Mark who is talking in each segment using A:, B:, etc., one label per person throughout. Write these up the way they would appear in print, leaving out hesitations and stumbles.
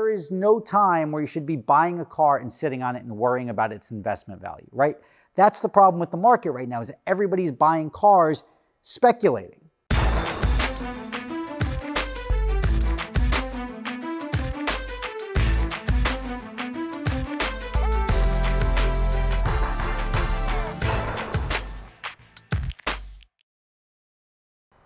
A: there is no time where you should be buying a car and sitting on it and worrying about its investment value, right? That's the problem with the market right now, is that everybody's buying cars speculating.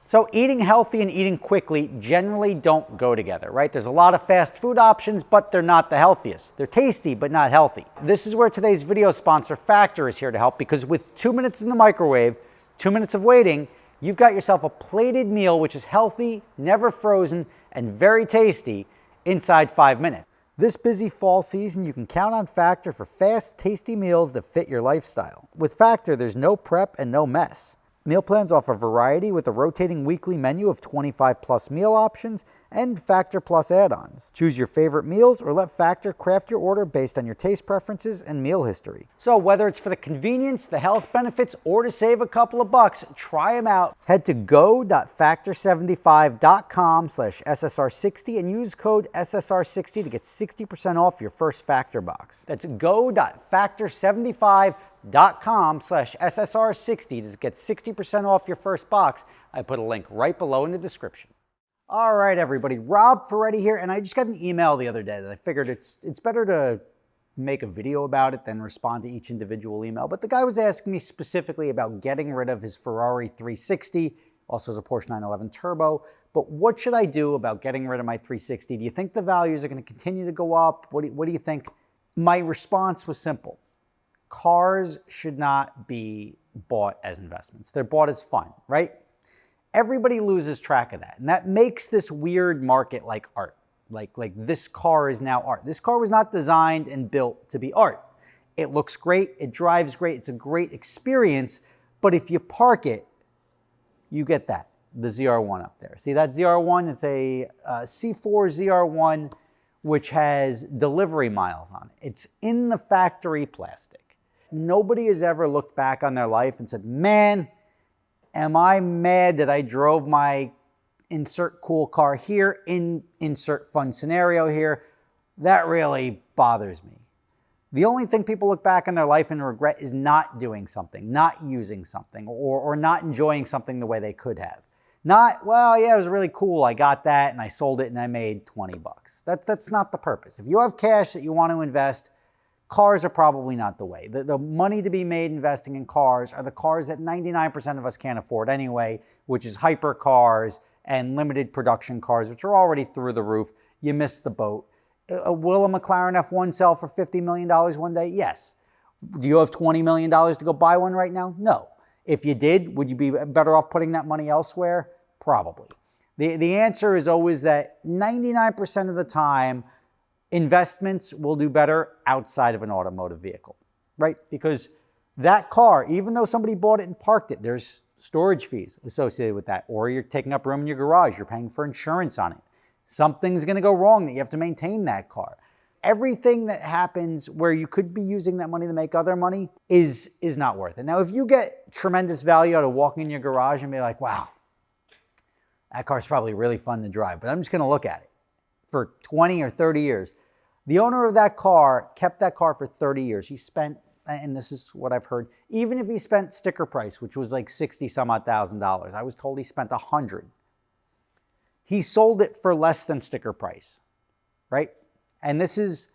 A: So eating healthy and eating quickly generally don't go together, right? There's a lot of fast food options, but they're not the healthiest. They're tasty, but not healthy. This is where today's video sponsor, Factor, is here to help, because with 2 minutes in the microwave, 2 minutes of waiting, you've got yourself a plated meal which is healthy, never frozen, and very tasty inside 5 minutes. This busy fall season, you can count on Factor for fast, tasty meals that fit your lifestyle. With Factor, there's no prep and no mess. Meal plans offer variety with a rotating weekly menu of 25 plus meal options and Factor Plus add-ons. Choose your favorite meals or let Factor craft your order based on your taste preferences and meal history. So whether it's for the convenience, the health benefits, or to save a couple of bucks, try them out. Head to go.factor75.com/SSR60 and use code SSR60 to get 60% off your first Factor box. That's go.factor75.com/SSR60 to get 60% off your first box. I put a link right below in the description. All right, everybody, Rob Ferretti here, and I just got an email the other day that I figured it's better to make a video about it than respond to each individual email. But the guy was asking me specifically about getting rid of his Ferrari 360, also has a Porsche 911 Turbo. But what should I do about getting rid of my 360? Do you think the values are going to continue to go up? What do you think? My response was simple. Cars should not be bought as investments. They're bought as fun, right? Everybody loses track of that. And that makes this weird market like art. Like this car is now art. This car was not designed and built to be art. It looks great. It drives great. It's a great experience. But if you park it, you get that, the ZR1 up there. See that ZR1? It's a C4 ZR1, which has delivery miles on it. It's in the factory plastic. Nobody has ever looked back on their life and said, man, am I mad that I drove my insert cool car here, insert fun scenario here? That really bothers me. The only thing people look back on their life and regret is not doing something, not using something, or not enjoying something the way they could have. Not, well, yeah, it was really cool. I got that and I sold it and I made 20 bucks. That's not the purpose. If you have cash that you want to invest, cars are probably not the way. The money to be made investing in cars are the cars that 99% of us can't afford anyway, which is hypercars and limited production cars, which are already through the roof. You missed the boat. Will a McLaren F1 sell for $50 million one day? Yes. Do you have $20 million to go buy one right now? No. If you did, would you be better off putting that money elsewhere? Probably. The answer is always that 99% of the time, investments will do better outside of an automotive vehicle, right? Because that car, even though somebody bought it and parked it, there's storage fees associated with that, or you're taking up room in your garage, you're paying for insurance on it. Something's going to go wrong that you have to maintain that car. Everything that happens where you could be using that money to make other money is not worth it. Now, if you get tremendous value out of walking in your garage and be like, wow, that car's probably really fun to drive, but I'm just going to look at it for 20 or 30 years. The owner of that car kept that car for 30 years. He spent, and this is what I've heard, even if he spent sticker price, which was like 60 some odd $1,000, I was told he spent 100. He sold it for less than sticker price, right? And this is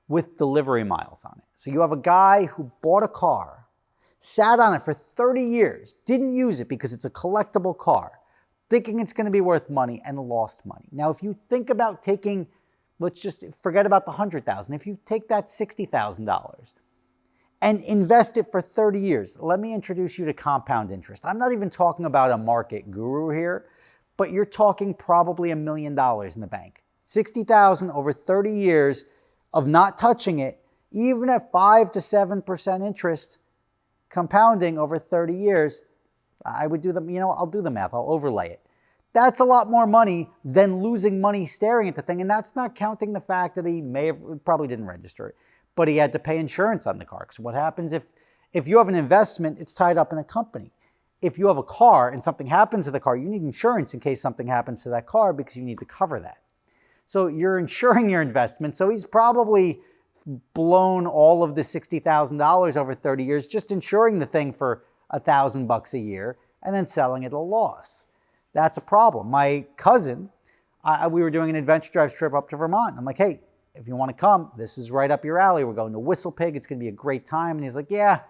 A: with delivery miles on it. So you have a guy who bought a car, sat on it for 30 years, didn't use it because it's a collectible car, thinking it's going to be worth money, and lost money. Now, if you think about taking, let's just forget about the $100,000. If you take that $60,000 and invest it for 30 years, let me introduce you to compound interest. I'm not even talking about a market guru here, but you're talking probably $1 million in the bank. $60,000 over 30 years of not touching it, even at 5 to 7% interest, compounding over 30 years, I would do the, I'll do the math, I'll overlay it. That's a lot more money than losing money staring at the thing. And that's not counting the fact that he probably didn't register it, but he had to pay insurance on the car. So what happens if you have an investment, it's tied up in a company. If you have a car and something happens to the car, you need insurance in case something happens to that car because you need to cover that. So you're insuring your investment. So he's probably blown all of the $60,000 over 30 years just insuring the thing for $1,000 a year and then selling it at a loss. That's a problem. My cousin, we were doing an adventure drive trip up to Vermont. I'm like, hey, if you want to come, this is right up your alley. We're going to Whistle Pig. It's going to be a great time. And he's like, yeah,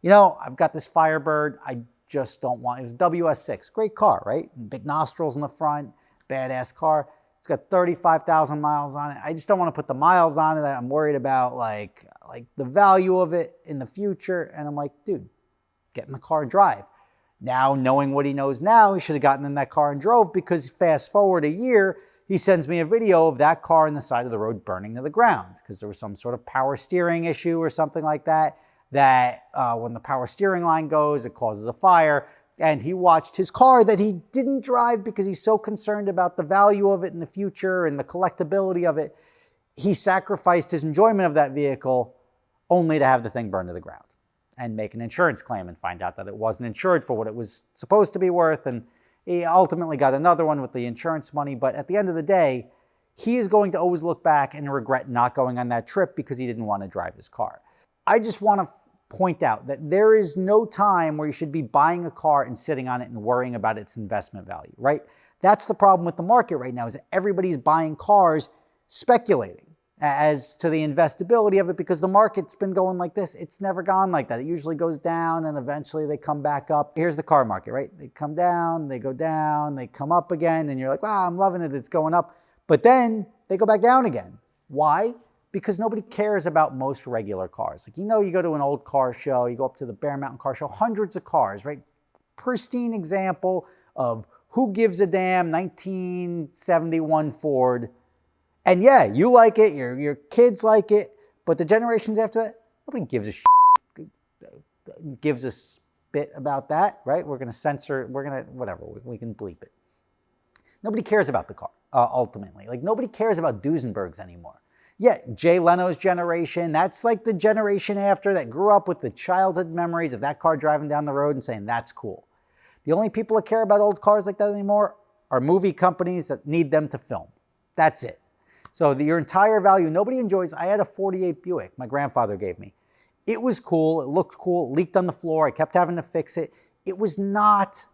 A: you know, I've got this Firebird. I just don't want, it was WS6, great car, right? Big nostrils in the front, badass car. It's got 35,000 miles on it. I just don't want to put the miles on it. I'm worried about like the value of it in the future. And I'm like, dude, get in the car and drive. Now, knowing what he knows now, he should have gotten in that car and drove, because fast forward a year, he sends me a video of that car on the side of the road burning to the ground because there was some sort of power steering issue or something like that, when the power steering line goes, it causes a fire. And he watched his car that he didn't drive because he's so concerned about the value of it in the future and the collectability of it. He sacrificed his enjoyment of that vehicle only to have the thing burn to the ground and make an insurance claim and find out that it wasn't insured for what it was supposed to be worth. And he ultimately got another one with the insurance money. But at the end of the day, he is going to always look back and regret not going on that trip because he didn't want to drive his car. I just want to point out that there is no time where you should be buying a car and sitting on it and worrying about its investment value, right? That's the problem with the market right now, is that everybody's buying cars speculating as to the investability of it, because the market's been going like this. It's never gone like that. It usually goes down and eventually they come back up. Here's the car market, right? They come down, they go down, they come up again, and you're like, wow, I'm loving it, it's going up. But then they go back down again. Why? Because nobody cares about most regular cars. Like, you know, you go to an old car show, you go up to the Bear Mountain Car Show, hundreds of cars, right? Pristine example of who gives a damn 1971 Ford. And yeah, you like it, your kids like it, but the generations after that, nobody gives a gives a spit about that, right? We're going to censor, whatever, we can bleep it. Nobody cares about the car, ultimately. Like, nobody cares about Duesenbergs anymore. Yeah, Jay Leno's generation, that's like the generation after that grew up with the childhood memories of that car driving down the road and saying, that's cool. The only people that care about old cars like that anymore are movie companies that need them to film. That's it. So your entire value, nobody enjoys. I had a 48 Buick my grandfather gave me. It was cool, it looked cool, it leaked on the floor, I kept having to fix it. It was not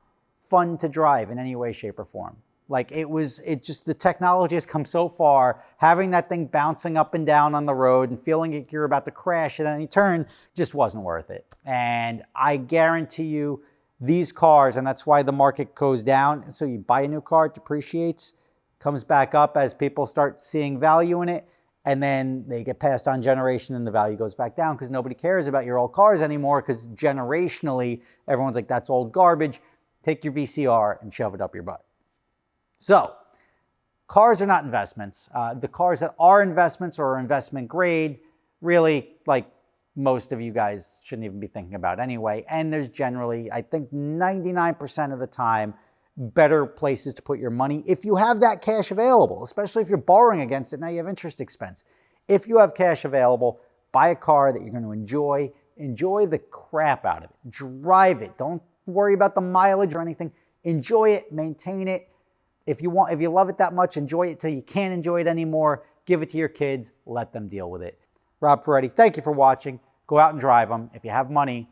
A: fun to drive in any way, shape, or form. Like, the technology has come so far, having that thing bouncing up and down on the road and feeling like you're about to crash at any turn just wasn't worth it. And I guarantee you, these cars, and that's why the market goes down. So you buy a new car, it depreciates, comes back up as people start seeing value in it, and then they get passed on generation and the value goes back down because nobody cares about your old cars anymore, because generationally, everyone's like, that's old garbage. Take your VCR and shove it up your butt. So, cars are not investments. The cars that are investments or are investment grade, really, like most of you guys shouldn't even be thinking about anyway. And there's generally, I think 99% of the time, better places to put your money if you have that cash available, especially if you're borrowing against it. Now you have interest expense. If you have cash available, buy a car that you're going to enjoy. Enjoy the crap out of it. Drive it. Don't worry about the mileage or anything. Enjoy it, maintain it. If you love it that much, enjoy it till you can't enjoy it anymore. Give it to your kids. Let them deal with it. Rob Ferretti, thank you for watching. Go out and drive them. If you have money,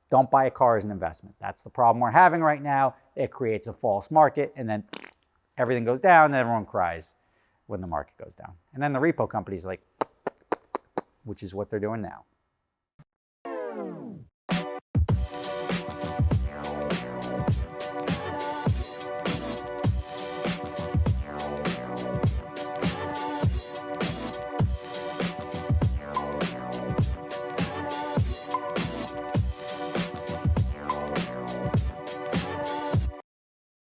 A: don't buy a car as an investment. That's the problem we're having right now. It creates a false market, and then everything goes down, and everyone cries when the market goes down. And then the repo company's like, which is what they're doing now.